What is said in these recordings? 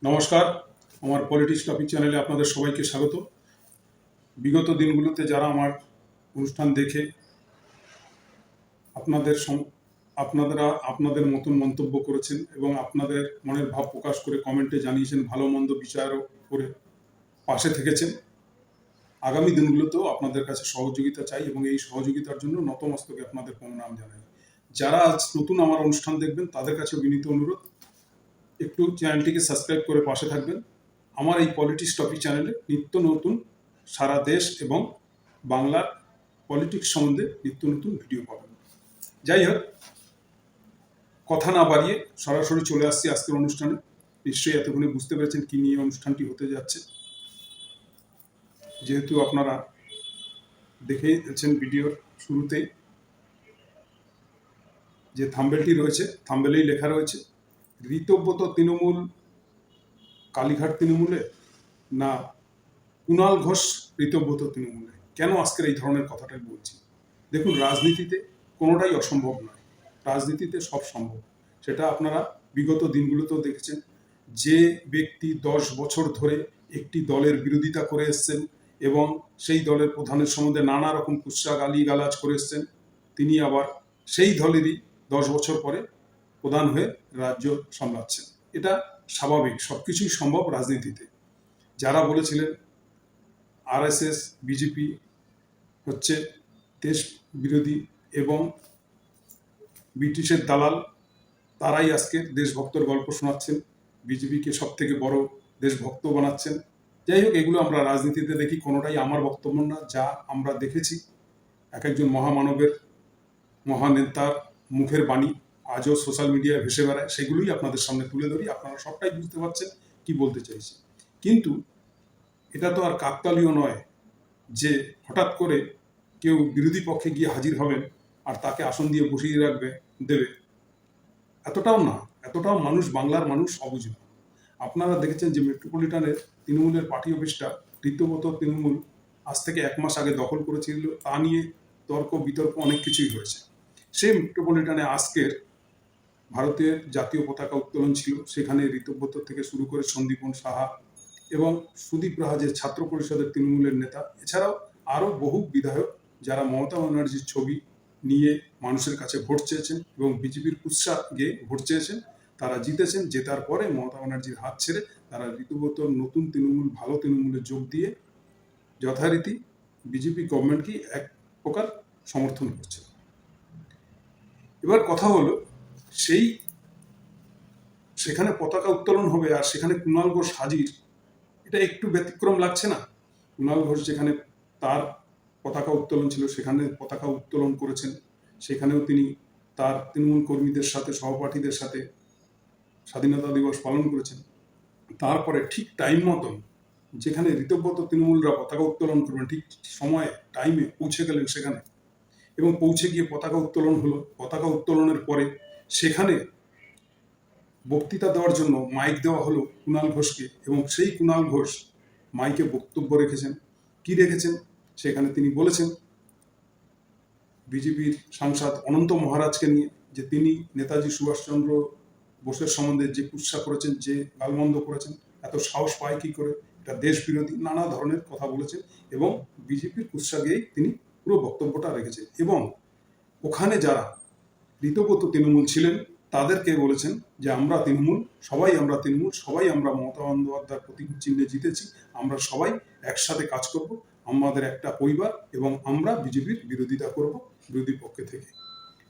নমস্কার, আমার politics topic চ্যানেলে আপনাদের সবাইকে স্বাগত। বিগত দিনগুলোতে যারা আমার অনুষ্ঠান দেখে আপনারা আপনাদের মতন মন্তব্য করেছেন এবং আপনাদের মনের ভাব প্রকাশ করে কমেন্টে জানিয়েছেন, ভালো মন্দ বিচার করে পাশে থেকেছেন। আগামী দিনগুলোতেও আপনাদের কাছে সহযোগিতা চাই এবং এই সহযোগিতার জন্য নতমস্তকে আপনাদের প্রণাম জানাই। যারা আজ নতুন আমার অনুষ্ঠান দেখবেন তাদের কাছে বিনীত অনুরোধ, একটু চ্যানেলটিকে সাবস্ক্রাইব করে পাশে থাকবেন। আমার এই পলিটিক্স টপিক চ্যানেলে নিত্য নতুন সারা দেশ এবং বাংলার পলিটিক্স সম্বন্ধে নিত্য নতুন ভিডিও পাবেন। যাই হোক, কথা না বাড়িয়ে সরাসরি চলে আসছি আজকের অনুষ্ঠানে। নিশ্চয়ই এতক্ষণে বুঝতে পেরেছেন কী নিয়ে অনুষ্ঠানটি হতে যাচ্ছে। যেহেতু আপনারা দেখেছেন ভিডিওর শুরুতে যে থাম্বেলটি রয়েছে, থাম্বেলেই লেখা রয়েছে ঋতব্রত তৃণমূল কালীঘাট তৃণমূলে না কুণাল ঘোষ ঋতব্রত তৃণমূলে। কেন আজকের এই ধরনের কথাটাই বলছি? দেখুন, রাজনীতিতে কোনোটাই অসম্ভব নয়, রাজনীতিতে সব সম্ভব। সেটা আপনারা বিগত দিনগুলোতেও দেখেছেন। যে ব্যক্তি 10 বছর ধরে একটি দলের বিরোধিতা করে এসছেন এবং সেই দলের প্রধানের সম্বন্ধে নানা রকম কুৎসা গালিগালাজ করে এসছেন, তিনি আবার সেই দলেরই 10 বছর পরে প্রধান হয়ে রাজ্য সামলাচ্ছেন। এটা স্বাভাবিক, সব কিছুই সম্ভব রাজনীতিতে। যারা বলেছিলেন আরএসএস বিজেপি হচ্ছে দেশ বিরোধী এবং ব্রিটিশের দালাল, তারাই আজকে দেশভক্তর গল্প শোনাচ্ছেন, বিজেপিকে সব থেকে বড় দেশভক্ত বানাচ্ছেন। যাই হোক, এগুলো আমরা রাজনীতিতে দেখি, কোনোটাই আমার বক্তব্য না। যা আমরা দেখেছি এক একজন মহামানবের মহানেতার মুখের বাণী আজও সোশ্যাল মিডিয়ায় ভেসে বেড়ায়, সেগুলোই আপনাদের সামনে তুলে ধরি। আপনারা সবটাই বুঝতে পারছেন কি বলতে চাইছি। কিন্তু এটা তো আর কাকতালীয় নয় যে হঠাৎ করে কেউ বিরোধী পক্ষে গিয়ে হাজির হবেন আর তাকে আসন দিয়ে বসিয়ে দেবে। এতটাও না, এতটাও বাংলার মানুষ অবুঝ না। আপনারা দেখেছেন যে মেট্রোপলিটনের তৃণমূলের পার্টি অফিসটা ঋতব্রত তৃণমূল আজ থেকে 1 মাস আগে দখল করেছিল। তা নিয়ে তর্ক বিতর্ক অনেক কিছুই হয়েছে। সেই মেট্রোপলিটনে আজকের ভারতের জাতীয় পতাকা উত্তোলন ছিল। সেখানে ঋতব্রত থেকে শুরু করে সন্দীপন সাহা এবং সুদীপ রাহা, যে ছাত্র পরিষদের তৃণমূলের নেতা, এছাড়াও আরও বহু বিধায়ক যারা মমতা ব্যানার্জির ছবি নিয়ে মানুষের কাছে ভোট চেয়েছেন এবং বিজেপির কুৎসা গিয়ে ভোট চেয়েছেন, তারা জিতেছেন। জেতার পরে মমতা ব্যানার্জির হাত ছেড়ে তারা ঋতব্রতর নতুন তৃণমূল, ভালো তৃণমূলে যোগ দিয়ে যথারীতি বিজেপি গভর্নমেন্টকে এক প্রকার সমর্থন করছে। এবার কথা হলো, সেখানে পতাকা উত্তোলন হবে আর সেখানে কুণাল ঘোষ হাজির, এটা একটু ব্যতিক্রম লাগছে না? কুণাল ঘোষ যেখানে তার পতাকা উত্তোলন ছিল সেখানে পতাকা উত্তোলন করেছেন, সেখানেও তিনি তার তৃণমূল কর্মীদের সাথে, সহপাঠীদের সাথে স্বাধীনতা দিবস পালন করেছেন। তারপরে ঠিক টাইম মতন যেখানে ঋতব্রত তৃণমূলরা পতাকা উত্তোলন করবেন, ঠিক সময়ে টাইমে পৌঁছে গেলেন সেখানে এবং পৌঁছে গিয়ে পতাকা উত্তোলন হলো। পতাকা উত্তোলনের পরে সেখানে বক্তৃতা দেওয়ার জন্য মাইক দেওয়া হলো কুণাল ঘোষকে এবং সেই কুণাল ঘোষ মাইকে বক্তব্য রেখেছেন। কি রেখেছেন? সেখানে তিনি বলেছেন বিজেপির সাংসদ অনন্ত মহারাজকে নিয়ে, যে তিনি নেতাজি সুভাষচন্দ্র বোসের সম্বন্ধে যে কুৎসা করেছেন, যে গালমন্দ করেছেন, এত সাহস পায় কি করে, এটা দেশ বিরোধী, নানা ধরনের কথা বলেছেন এবং বিজেপির কুৎসা গিয়েই তিনি পুরো বক্তব্যটা রেখেছেন। এবং ওখানে যারা ঋতব্রত তৃণমূল ছিলেন তাদেরকে বলেছেন যে আমরা তৃণমূল, সবাই আমরা তৃণমূল, সবাই আমরা মমতা বন্দ্যোপাধ্যায়ের প্রতীক চিহ্নে জিতেছি, আমরা সবাই একসাথে কাজ করব, আমাদের একটা পরিবার এবং আমরা বিজেপির বিরোধিতা করব বিরোধী পক্ষে থেকে।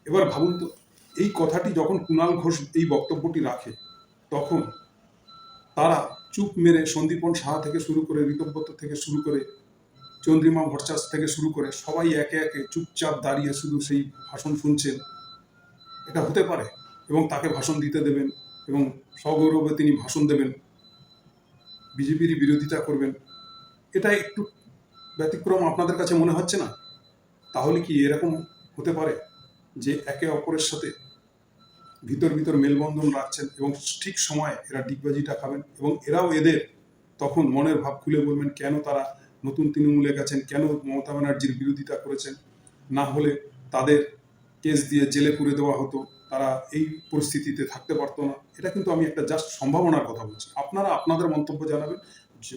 এবার ভাবুন তো, এই কথাটি যখন কুণাল ঘোষ এই বক্তব্যটি রাখে, তখন তারা চুপ মেরে সন্দীপন সাহা থেকে শুরু করে, ঋতব্রত থেকে শুরু করে, চন্দ্রিমা ভট্টাচার্য থেকে শুরু করে সবাই একে একে চুপচাপ দাঁড়িয়ে শুধু সেই ভাষণ শুনছেন। এটা হতে পারে? এবং তাকে ভাষণ দিতে দেবেন এবং সগৌরবে তিনি ভাষণ দেবেন, বিজেপির বিরোধিতা করবেন, এটা একটু ব্যতিক্রম আপনাদের কাছে মনে হচ্ছে না? তাহলে কি এরকম হতে পারে যে একে অপরের সাথে ভিতর মেলবন্ধন রাখছেন এবং ঠিক সময়ে এরা ডিগবাজিটা খাবেন এবং এরাও এদের তখন মনের ভাব খুলে বলবেন কেন তারা নতুন তৃণমূলে গেছেন, কেন মমতা ব্যানার্জির বিরোধিতা করেছেন, না হলে তাদের কেস দিয়ে জেলে পুরে দেওয়া হতো, তারা এই পরিস্থিতিতে থাকতে পারতো না। এটা কিন্তু আমি একটা জাস্ট সম্ভাবনার কথা বলছি। আপনারা আপনাদের মন্তব্য জানাবেন। যে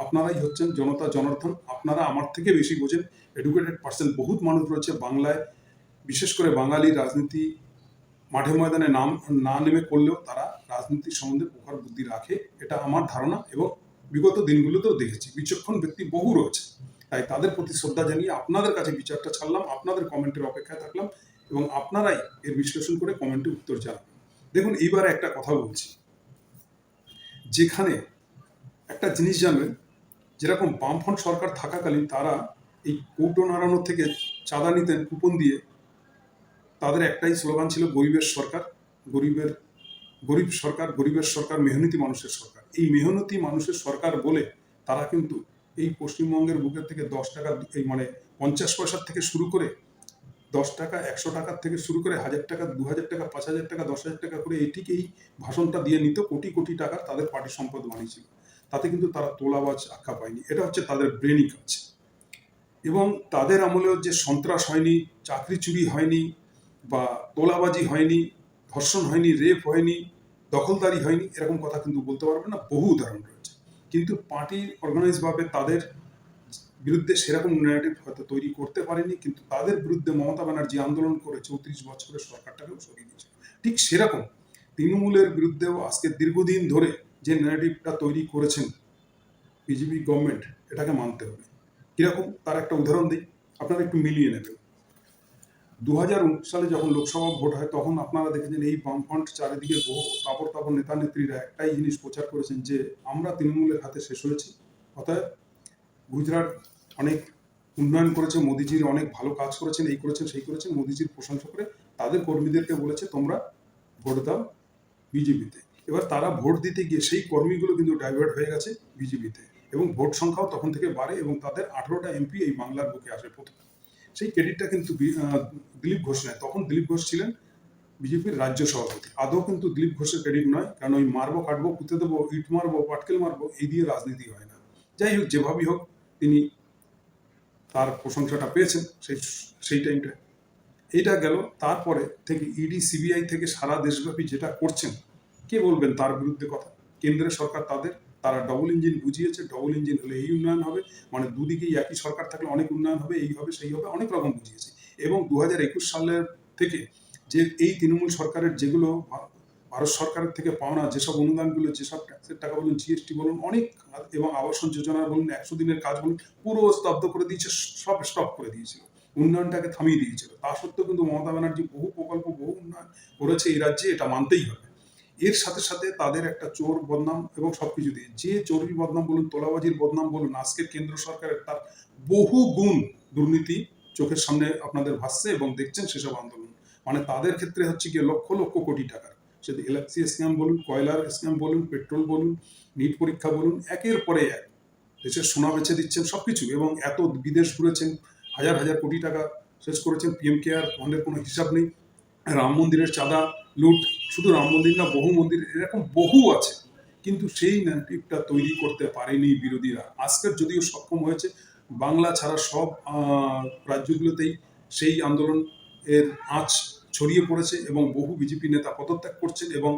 আপনারাই হচ্ছেন জনতা জনার্দন, আপনারা আমার থেকে বেশি বোঝেন। এডুকেটেড পার্সন বহুত মানুষ রয়েছে বাংলায়, বিশেষ করে বাঙালি রাজনীতি মাঠে ময়দানে নাম না নেমে করলেও তারা রাজনীতির সম্বন্ধে প্রখর বুদ্ধি রাখে, এটা আমার ধারণা। এবং বিগত দিনগুলোতেও দেখেছি বিচক্ষণ ব্যক্তি বহু রয়েছে। তাই তাদের প্রতি শ্রদ্ধা জানিয়ে আপনাদের কাছে বিচারটা ছাড়লাম, আপনাদের কমেন্টের অপেক্ষায় থাকলাম এবং আপনারাই এর বিশ্লেষণ করে কমেন্টে উত্তর জানাবেন। দেখুন, এইবারে একটা কথা বলছি, যেখানে একটা জিনিস জানবেন, যেরকম বামফ্রন্ট সরকার থাকাকালীন তারা এই কৌটো নাড়ানোর থেকে চাঁদা নিতেন কুপন দিয়ে। তাদের একটাই স্লোগান ছিল গরিবের সরকার, গরিব সরকার, গরিবের সরকার, মেহনতি মানুষের সরকার। এই মেহনতি মানুষের সরকার বলে তারা কিন্তু এই পশ্চিমবঙ্গের বুকের থেকে 10 টাকা, এই মানে 50 পয়সার থেকে শুরু করে 10 টাকা, 100 টাকার থেকে শুরু করে 1000 টাকা, 2000 টাকা, 5000 টাকা, 10,000 টাকা করে এই ভাষণটা দিয়ে নিত। কোটি কোটি টাকা তাদের পার্টি সম্পদ বানিয়েছিল। তাতে কিন্তু তারা তোলাবাজ আখ্যা পায়নি। এটা হচ্ছে তাদের ব্রেনই কাজ। এবং তাদের আমলেও যে সন্ত্রাস হয়নি, চাকরি চুরি হয়নি, বা তোলাবাজি হয়নি, ধর্ষণ হয়নি, রেপ হয়নি, দখলদারি হয়নি, এরকম কথা কিন্তু বলতে পারবে না। বহু উদাহরণ রয়েছে। কিন্তু পার্টি অর্গানাইজভাবে তাদের বিরুদ্ধে সেরকম ন্যারেটিভ হয়তো তৈরি করতে পারেনি, কিন্তু তাদের বিরুদ্ধে মমতা ব্যানার্জি আন্দোলন করে 34 বছরের সরকারটাকেও সরিয়ে দিয়েছে। ঠিক সেরকম তৃণমূলের বিরুদ্ধেও আজকে দীর্ঘদিন ধরে যে ন্যারেটিভটা তৈরি করেছেন বিজেপি গভর্নমেন্ট, এটাকে মানতে হবে। কিরকম, তার একটা উদাহরণ দিই, আপনারা একটু মিলিয়ে নেবেন। 2019 সালে যখন লোকসভা ভোট হয়, তখন আপনারা দেখেছেন এই বামফ্রন্ট চারিদিকে বহু তাপর নেতা নেত্রীরা একটাই জিনিস প্রচার করেছেন যে আমরা তৃণমূলের হাতে শেষ হয়েছি। অতএব গুজরাট অনেক উন্নয়ন করেছে, মোদিজির অনেক ভালো কাজ করেছেন, এই করেছেন সেই করেছেন, মোদিজির প্রশংসা করে তাদের কর্মীদেরকে বলেছে তোমরা ভোট দাও বিজেপিতে। এবার তারা ভোট দিতে গিয়ে সেই কর্মীগুলো কিন্তু ডাইভার্ট হয়ে গেছে বিজেপিতে, এবং ভোট সংখ্যাও তখন থেকে বাড়ে এবং তাদের 18টা এমপি এই বাংলার বুকে আসে প্রথম। সেই ক্রেডিটটা কিন্তু দিলীপ ঘোষ নেয়। তখন দিলীপ ঘোষ ছিলেন বিজেপির রাজ্য সভাপতি। আদৌ কিন্তু দিলীপ ঘোষের ক্রেডিট নয়, কারণ ওই মারবো কাটবো, পুঁতে দেবো, ইট মারবো, পাটকেল মারবো, এই দিয়ে রাজনীতি হয় না। যাই হোক, যেভাবেই হোক তিনি তার প্রশংসাটা পেয়েছেন সেই টাইমটা। এইটা গেল। তারপরে থেকে ইডি সিবিআই থেকে সারা দেশব্যাপী যেটা করছেন, কে বলবেন তার বিরুদ্ধে কথা? কেন্দ্রের সরকার তারা ডবল ইঞ্জিন বুঝিয়েছে। ডবল ইঞ্জিন হলে এই উন্নয়ন হবে, মানে দুদিকেই একই সরকার থাকলে অনেক উন্নয়ন হবে, এই হবে সেই হবে, অনেক রকম বুঝিয়েছে। এবং 2021 সালের থেকে যে এই তৃণমূল সরকারের যেগুলো ভারত সরকারের থেকে পাওনা যেসব অনুদানগুলো, যেসব ট্যাক্সের টাকা বলুন, জিএসটি বলুন, অনেক, এবং আবাসন যোজনা বলুন, 100 দিনের কাজ বলুন, পুরো স্তব্ধ করে দিয়েছে, সব স্টপ করে দিয়েছিল, উন্নয়নটাকে থামিয়ে দিয়েছিল। তা সত্ত্বেও কিন্তু মমতা ব্যানার্জি বহু প্রকল্প, বহু উন্নয়ন করেছে এই রাজ্যে, এটা মানতেই হবে। এর সাথে সাথে তাদের একটা চোর বদনাম এবং সবকিছু দিয়ে, যে চোরির বদনাম বলুন, তোলাবাজির বদনাম বলুন, আজকের কেন্দ্র সরকারের তার বহু গুণ দুর্নীতি চোখের সামনে আপনাদের ভাসছে এবং দেখছেন সেসব আন্দোলন। মানে তাদের ক্ষেত্রে হচ্ছে গিয়ে লক্ষ লক্ষ কোটি টাকার, সেটা এলআইসি স্ক্যাম বলুন, কয়লার স্ক্যাম বলুন, পেট্রোল বলুন, নিট পরীক্ষা বলুন, একের পরে এক দেশের সোনা বেচে দিচ্ছেন সবকিছু। এবং এত বিদেশ ঘুরেছেন, হাজার হাজার কোটি টাকা শেষ করেছেন। পিএম কেয়ার ফান্ডের কোনো হিসাব নেই। রাম মন্দিরের চাঁদা লুট, শুধু রাম মন্দির না, বহু মন্দির, এরকম বহু আছে। কিন্তু সেই ন্যারেটিভটা তৈরি করতে পারেনি বিরোধীরা। আজকের যদিও সক্ষম হয়েছে, বাংলা ছাড়া সব রাজ্যগুলোতেই সেই আন্দোলন এর আঁচ ছড়িয়ে পড়েছে এবং বহু বিজেপি নেতা পদত্যাগ করছেন। এবং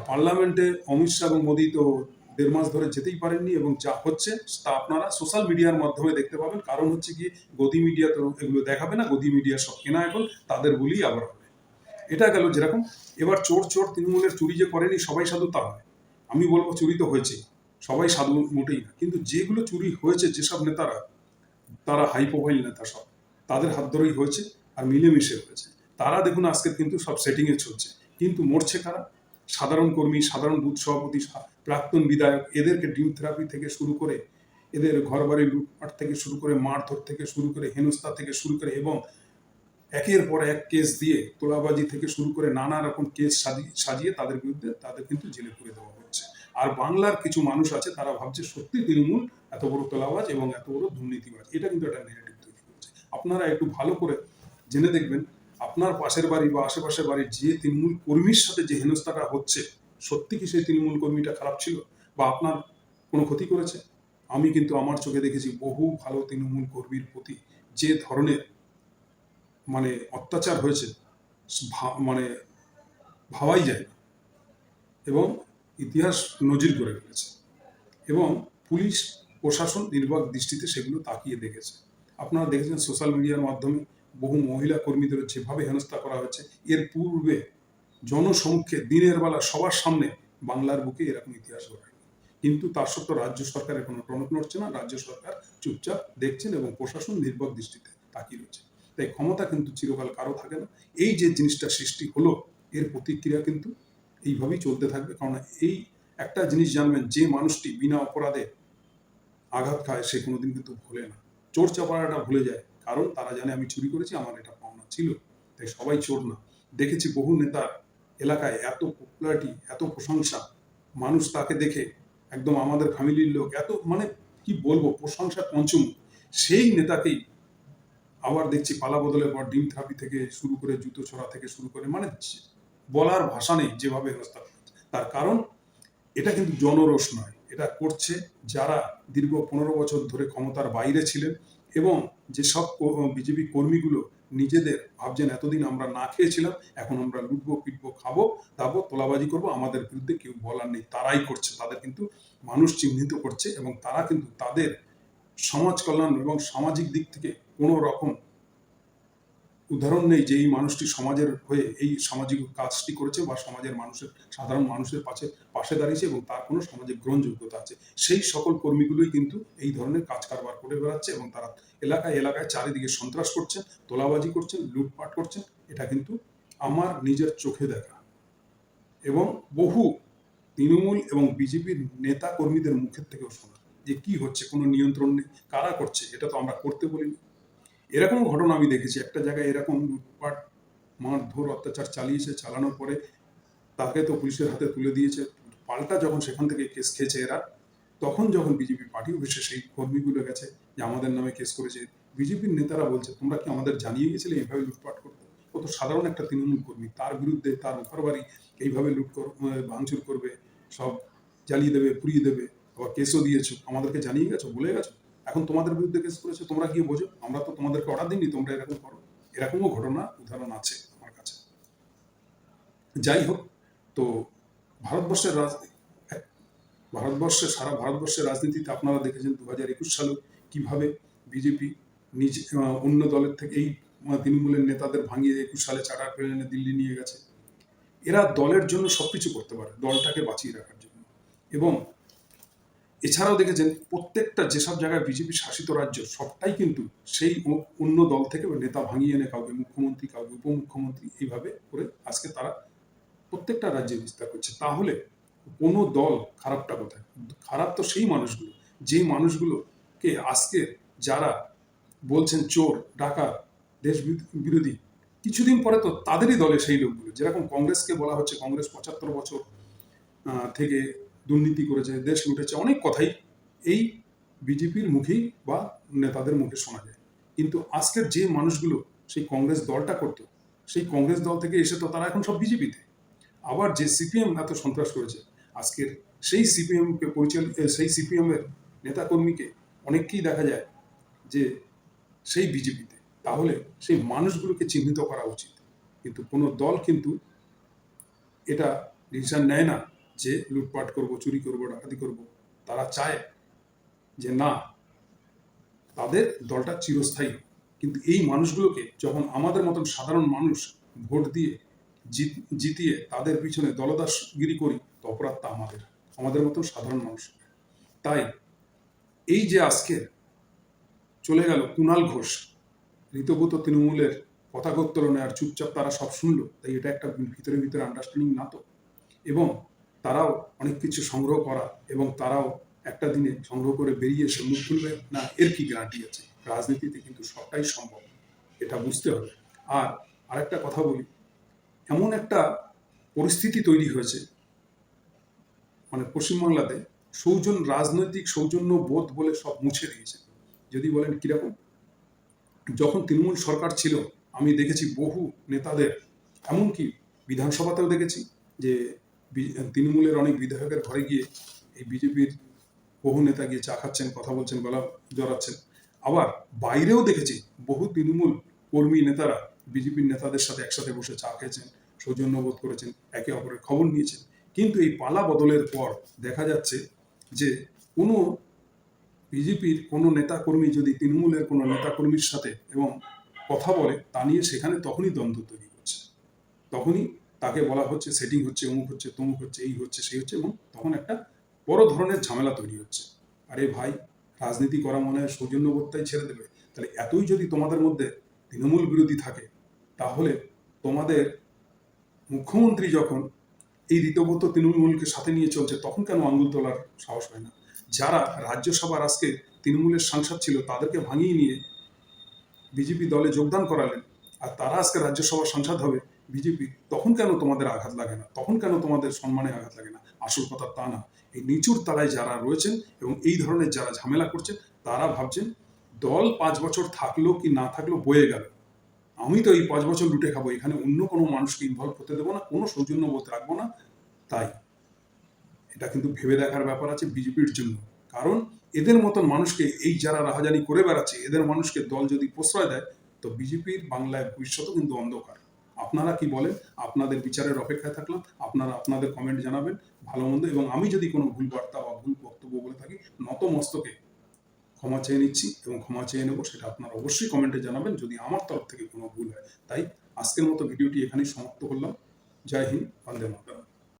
পার্লামেন্টে অমিত শাহ এবং মোদী তো 1.5 মাস ধরে যেতেই পারেননি, এবং যা হচ্ছে তা আপনারা সোশ্যাল মিডিয়ার মাধ্যমে দেখতে পাবেন। কারণ হচ্ছে কি, গদি মিডিয়া তো এগুলো দেখাবে না, গদি মিডিয়া সব কেনা এখন, তাদের বলি আবার হবে। এটা গেল যেরকম। এবার চোর তৃণমূলের চুরি যে করেনি সবাই সাধু তা হয়। আমি বলবো চুরি তো হয়েছেই, সবাই সাধু মোটেই না। কিন্তু যেগুলো চুরি হয়েছে, যেসব নেতারা, তারা হাই প্রোফাইল নেতা, সব তাদের হাত ধরেই হয়েছে আর মিলেমিশে হয়েছে। তারা দেখুন আজকের কিন্তু সব সেটিংয়ে চলছে। কিন্তু মরছে কারা? সাধারণ কর্মী, সাধারণ বুথ সভাপতি, প্রাক্তন বিধায়ক, এদেরকে ডিম থেরাপি থেকে শুরু করে, এদের ঘরবাড়ি লুটপাট থেকে শুরু করে, মারধর থেকে শুরু করে, হেনস্থা থেকে শুরু করে, এবং একের পর এক কেস দিয়ে, তোলাবাজি থেকে শুরু করে নানা রকম কেস সাজিয়ে তাদের বিরুদ্ধে তাদের কিন্তু জেলে পুরে দেওয়া হচ্ছে। আর বাংলার কিছু মানুষ আছে, তারা ভাবছে সত্যি তৃণমূল এত বড় তোলাবাজ এবং এত বড় দুর্নীতিবাজ। এটা কিন্তু একটা নেগেটিভ তৈরি করছে। আপনারা একটু ভালো করে জেনে দেখবেন, আপনার পাশের বাড়ি বা আশেপাশের বাড়ির যে তৃণমূল কর্মীর সাথে যে হেনস্থাটা হচ্ছে, সত্যি কি সেই তৃণমূল কর্মীটা খারাপ ছিল বা আপনার কোনো ক্ষতি করেছে? আমি কিন্তু আমার চোখে দেখেছি বহু ভালো তৃণমূল কর্মীর প্রতি যে ধরনের মানে অত্যাচার হয়েছে, মানে ভাবাই যায় না, এবং ইতিহাস নজির করে ফেলেছে, এবং পুলিশ প্রশাসন নির্বাক দৃষ্টিতে সেগুলো তাকিয়ে দেখেছে। আপনারা দেখেছেন সোশ্যাল মিডিয়ার মাধ্যমে বহু মহিলা কর্মীদের যেভাবে হেনস্থা করা হয়েছে। এর পূর্বে জনসমক্ষে দিনের বেলা সবার সামনে বাংলার বুকে এরকম ইতিহাস ঘটায়নি, কিন্তু তার সত্ত্বেও রাজ্য সরকারের কোনো টনক নড়ছে না। রাজ্য সরকার চুপচাপ দেখছেন এবং প্রশাসন নির্বাক দৃষ্টিতে তাকিয়ে রয়েছে। তাই ক্ষমতা কিন্তু চিরকাল কারো থাকে না। এই যে জিনিসটা সৃষ্টি হলো, এর প্রতিক্রিয়া কিন্তু এইভাবেই চলতে থাকবে। কারণ এই একটা জিনিস জানবেন, যে মানুষটি বিনা অপরাধে আঘাত খায় সে কোনোদিন কিন্তু ভুলে না। চোর চাপাড়াটা ভুলে যায়, কারণ তারা জানে আমি চুরি করেছি, আমার এটা পাওনা ছিল। তাই সবাই চোর না। দেখেছি বহু নেতার এলাকায় এত পপুলারিটি, এত প্রশংসা, মানুষ তাকে দেখে একদম আমাদের ফ্যামিলির লোক এত মানে কি বলবো, প্রশংসা পঞ্চমুখ। সেই নেতাকেই আবার দেখছি পালা বদলের পর ডিম থেরাপি থেকে শুরু করে জুতো ছোড়া থেকে শুরু করে মানে বলার ভাষা নেই যেভাবে হেনস্থা করছে। তার কারণ এটা কিন্তু জনরোষ নয়, এটা করছে যারা দীর্ঘ 15 বছর ধরে ক্ষমতার বাইরে ছিলেন, এবং যেসব বিজেপি কর্মীগুলো নিজেদের ভাবছেন এতদিন আমরা না খেয়েছিলাম, এখন আমরা লুটবো, পিটবো, খাবো, দাবো, তোলাবাজি করবো, আমাদের বিরুদ্ধে কেউ বলার নেই, তারাই করছে। তাদের কিন্তু মানুষ চিহ্নিত করছে, এবং তারা কিন্তু তাদের সমাজ কল্যাণ এবং সামাজিক দিক থেকে কোনো রকম উদাহরণ নেই যে এই মানুষটি সমাজের হয়ে এই সামাজিক কাজটি করেছে বা সমাজের মানুষের, সাধারণ মানুষের পাশে দাঁড়িয়েছে এবং তার কোনো সামাজিক গ্রহণযোগ্যতা আছে। সেই সকল কর্মীগুলোই কিন্তু এই ধরনের কাজ কারবার করে বেড়াচ্ছে, এবং তারা এলাকায় এলাকায় চারিদিকে সন্ত্রাস করছেন, তোলাবাজি করছেন, লুটপাট করছেন। এটা কিন্তু আমার নিজের চোখে দেখা, এবং বহু তৃণমূল এবং বিজেপির নেতা কর্মীদের মুখের থেকেও শোনা যে কি হচ্ছে, কোনো নিয়ন্ত্রণ নেই, কারা করছে, এটা তো আমরা করতে বলিনি। এরকম ঘটনা আমি দেখেছি, একটা জায়গায় এরকম লুটপাট, মারধর, অত্যাচার চালানোর পরে তাকে তো পুলিশের হাতে তুলে দিয়েছে। পাল্টা যখন সেখান থেকে কেস খেয়েছে এরা, তখন যখন বিজেপি পার্টি অফিসে সেই কর্মীগুলো গেছে যে আমাদের নামে কেস করেছে, বিজেপির নেতারা বলছে তোমরা কি আমাদের জানিয়ে গেছিলে এইভাবে লুটপাট করতে? ও তো সাধারণ একটা তৃণমূল কর্মী, তার বিরুদ্ধে তার ঘর বাড়ি এইভাবে ভাঙচুর করবে, সব জ্বালিয়ে দেবে, পুড়িয়ে দেবে, আবার কেসও দিয়েছো, আমাদেরকে জানিয়ে গেছো, বলে গেছো, এখন তোমাদের বিরুদ্ধে কেস করেছে, তোমরা গিয়ে বোঝো, আমরা তো তোমাদেরকে অর্ডার দিইনি, তোমরা এরকম করো। এরকমও উদাহরণ আছে আমার কাছে। যাই হোক, তো ভারতবর্ষের সারা ভারতবর্ষের রাজনীতিতে আপনারা দেখেছেন 2021 সালে কিভাবে বিজেপি নিজ অন্য দলের থেকে এই তৃণমূলের নেতাদের ভাঙিয়ে 21 সালে চার্টার প্লেনে দিল্লি নিয়ে গেছে। এরা দলের জন্য সবকিছু করতে পারে, দলটাকে বাঁচিয়ে রাখার জন্য। এবং এছাড়াও দেখেছেন প্রত্যেকটা যেসব জায়গায় বিজেপি শাসিত রাজ্য, সবটাই কিন্তু সেই অন্য দল থেকে নেতা ভাঙিয়ে এনে কাউকে মুখ্যমন্ত্রী, কাউকে উপমুখ্যমন্ত্রী, এইভাবে করে আজকে তারা প্রত্যেকটা রাজ্যে বিস্তার করছে। তাহলে কোনো দল খারাপটা কোথায়? খারাপ তো সেই মানুষগুলো, যে মানুষগুলোকে আজকে যারা বলছেন চোর, ডাকাত, দেশ বিরোধী, কিছুদিন পরে তো তাদেরই দলে সেই লোকগুলো, যেরকম কংগ্রেসকে বলা হচ্ছে কংগ্রেস 75 বছর থেকে দুর্নীতি করেছে, দেশ লুটেছে, অনেক কথাই এই বিজেপির মুখেই বা নেতাদের মুখে শোনা যায়। কিন্তু আজকের যে মানুষগুলো সেই কংগ্রেস দলটা করতো, সেই কংগ্রেস দল থেকে এসে তো তারা এখন সব বিজেপিতে। আবার যে সিপিএম এত সন্ত্রাস করেছে, আজকের সেই সিপিএমকে সেই সিপিএমের নেতাকর্মীকে অনেককেই দেখা যায় যে সেই বিজেপিতে। তাহলে সেই মানুষগুলোকে চিহ্নিত করা উচিত, কিন্তু কোনো দল কিন্তু এটা ডিসিশন নেয় না যে লুটপাট করব, চুরি করব, ডাকাতি করব। তারা চায় যে না, তাদের দলটা চিরস্থায়ী। কিন্তু এই মানুষগুলোকে যখন আমাদের মতন সাধারণ মানুষ ভোট দিয়ে জিতিয়ে তাদের পিছনে দলদাসগিরি করি, তো অপরাধটা আমাদের মতন সাধারণ মানুষ। তাই এই যে আজকে চলে গেল কুণাল ঘোষ, ঋতব্রত তৃণমূলের পতাকা উত্তোলনে, আর চুপচাপ তারা সব শুনলো, তাই এটা একটা ভিতরে আন্ডারস্ট্যান্ডিং না তো? এবং তারাও অনেক কিছু সংগ্রহ করা, এবং তারাও একটা দিনে সংগ্রহ করে বেরিয়ে এসে মুখ খুলবে না, এর কি গ্যারান্টি আছে? রাজনীতিতে কিন্তু সবটাই সম্ভব, এটা বুঝতে হবে। আর আরেকটা কথা বলি, এমন একটা পরিস্থিতি তৈরি হয়েছে মানে পশ্চিমবাংলাতে, রাজনৈতিক সৌজন্য বোধ বলে সব মুছে দিয়েছে। যদি বলেন কিরকম, যখন তৃণমূল সরকার ছিল আমি দেখেছি বহু নেতাদের, এমনকি বিধানসভাতেও দেখেছি যে তৃণমূলের অনেক বিধায়কের ঘরে গিয়ে এই বিজেপির বহু নেতা গিয়ে চা খাচ্ছেন, কথা বলছেন, গলা জড়াচ্ছেন। আবার বাইরেও দেখেছি বহু তৃণমূল কর্মী নেতারা বিজেপির নেতাদের সাথে একসাথে বসে চা খেয়েছেন, সৌজন্যবোধ করেছেন, একে অপরের খবর নিয়েছেন। কিন্তু এই পালা বদলের পর দেখা যাচ্ছে যে কোনো বিজেপির কোনো নেতাকর্মী যদি তৃণমূলের কোনো নেতাকর্মীর সাথে এবং কথা বলে, তা নিয়ে সেখানে তখনই দ্বন্দ্ব তৈরি হচ্ছে, তখনই তাকে বলা হচ্ছে সেটিং হচ্ছে, অমুক হচ্ছে, তমুক হচ্ছে, এই হচ্ছে, সেই হচ্ছে, এবং তখন একটা বড় ধরনের ঝামেলা তৈরি হচ্ছে। আরে ভাই, রাজনীতি করা মনে হয় সৌজন্যবোধটাই ছেড়ে দেবে? তাহলে এতই যদি তোমাদের মধ্যে তৃণমূল বিরোধী থাকে, তাহলে তোমাদের মুখ্যমন্ত্রী যখন এই রীতব্রত তৃণমূলকে সাথে নিয়ে চলছে, তখন কেন আঙুল তোলার সাহস হয় না? যারা রাজ্যসভার আজকে তৃণমূলের সাংসদ ছিল, তাদেরকে ভাঙিয়ে নিয়ে বিজেপি দলে যোগদান করালেন, আর তারা আজকে রাজ্যসভার সাংসদ হবে বিজেপি, তখন কেন তোমাদের আঘাত লাগে না? তখন কেন তোমাদের সম্মানে আঘাত লাগে না? আসল কথা তা না। এই নিচুর তলায় যারা রয়েছেন এবং এই ধরনের যারা ঝামেলা করছেন, তারা ভাবছেন দল 5 বছর থাকলো কি না থাকলো বয়ে গেল, আমি তো এই 5 বছর লুটে খাবো, এখানে অন্য কোনো মানুষকে ইনভলভ হতে দেবো না, কোনো সৌজন্যবোধ রাখবো না। তাই এটা কিন্তু ভেবে দেখার ব্যাপার আছে বিজেপির জন্য। কারণ এদের মতন মানুষকে, এই যারা রাহাজানি করে বেড়াচ্ছে, এদের মানুষকে দল যদি প্রশ্রয় দেয়, তো বিজেপির বাংলায় ভবিষ্যৎও কিন্তু অন্ধকার। আপনারা কি বলেন? আপনাদের বিচারের অপেক্ষায় থাকলাম। আপনারা আপনাদের কমেন্ট জানাবেন, ভালো মন্দ, এবং আমি যদি কোনো ভুল বার্তা বা ভুল বক্তব্য বলে থাকি, নত মস্তকে ক্ষমা চেয়ে নিচ্ছি এবং ক্ষমা চেয়ে নেবো। সেটা আপনারা অবশ্যই কমেন্টে জানাবেন যদি আমার তরফ থেকে কোনো ভুল হয়। তাই আজকের মতো ভিডিওটি এখানেই সমাপ্ত করলাম। জয় হিন্দ, বন্দে মাতরম।